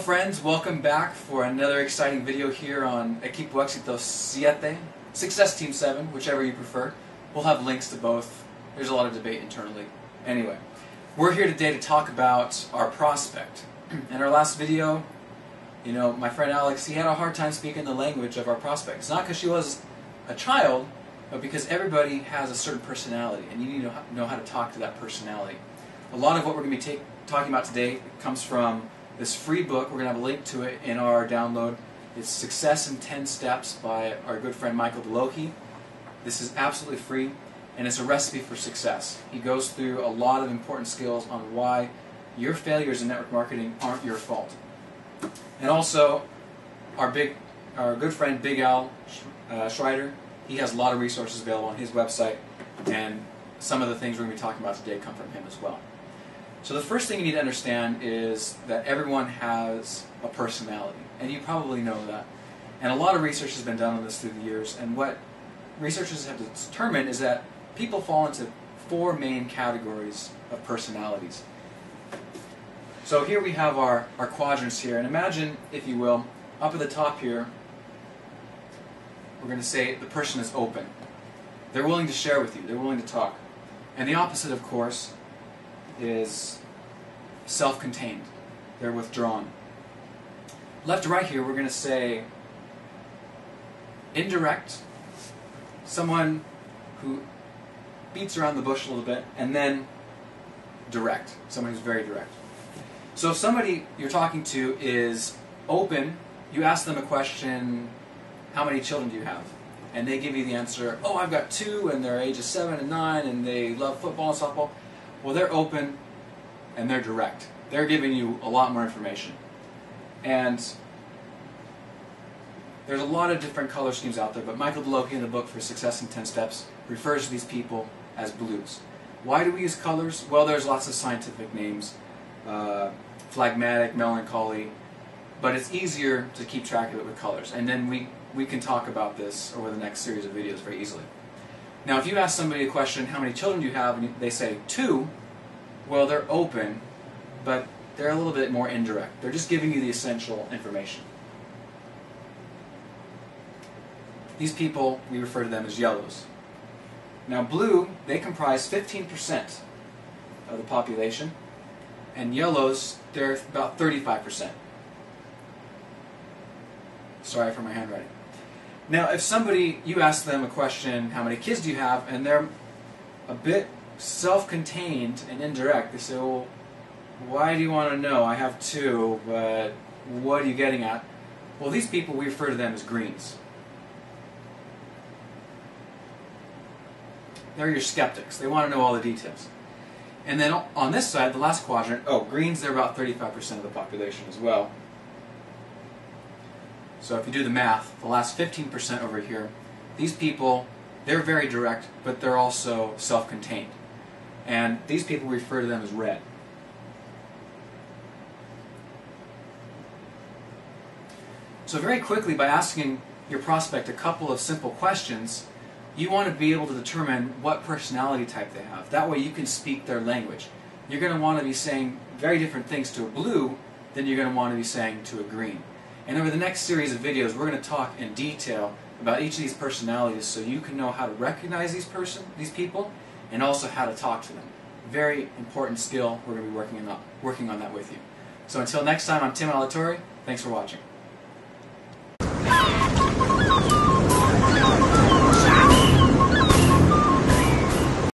friends, welcome back for another exciting video here on Equipo Éxito 7, Success Team 7, whichever you prefer. We'll have links to both. There's a lot of debate internally. Anyway, we're here today to talk about our prospect. In our last video, my friend Alex, he had a hard time speaking the language of our prospect. It's not because she was a child, but because everybody has a certain personality, and you need to know how to talk to that personality. A lot of what we're going to be talking about today comes from this free book. We're going to have a link to it in our download. It's Success in 10 Steps by our good friend Michael Delohi. This is absolutely free, and it's a recipe for success. He goes through a lot of important skills on why your failures in network marketing aren't your fault. And also, our good friend Big Al Schreider, he has a lot of resources available on his website, and some of the things we're going to be talking about today come from him as well. So the first thing you need to understand is that everyone has a personality, and you probably know that. And a lot of research has been done on this through the years, and what researchers have determined is that people fall into 4 main categories of personalities. So here we have our quadrants here, and imagine, if you will, up at the top here, we're going to say the person is open. They're willing to share with you, they're willing to talk. And the opposite, of course, is self-contained. They're withdrawn. Left to right here, we're going to say indirect, someone who beats around the bush a little bit, and then direct, someone who's very direct. So if somebody you're talking to is open, you ask them a question, how many children do you have? And they give you the answer, oh, I've got 2, and they're ages 7 and 9, and they love football and softball. Well, they're open and they're direct. They're giving you a lot more information. And there's a lot of different color schemes out there, but Michael Delohi in the book for Success in 10 Steps refers to these people as blues. Why do we use colors? Well, there's lots of scientific names, phlegmatic, melancholy, but it's easier to keep track of it with colors. And then we can talk about this over the next series of videos very easily. Now, if you ask somebody a question, how many children do you have, and they say 2, well, they're open, but they're a little bit more indirect. They're just giving you the essential information. These people, we refer to them as yellows. Now, blue, they comprise 15% of the population, and yellows, they're about 35%. Sorry for my handwriting. Now, if you ask them a question, how many kids do you have, and they're a bit self-contained and indirect, they say, well, why do you want to know? I have 2, but what are you getting at? Well, these people, we refer to them as greens. They're your skeptics. They want to know all the details. And then on this side, the last quadrant, greens, they're about 35% of the population as well. So if you do the math, the last 15% over here, these people, they're very direct, but they're also self-contained. And these people, we refer to them as red. So very quickly, by asking your prospect a couple of simple questions, you want to be able to determine what personality type they have. That way you can speak their language. You're going to want to be saying very different things to a blue than you're going to want to be saying to a green. And over the next series of videos, we're going to talk in detail about each of these personalities so you can know how to recognize these people and also how to talk to them. Very important skill. We're going to be working on that with you. So until next time, I'm Tim Alatorre. Thanks for watching.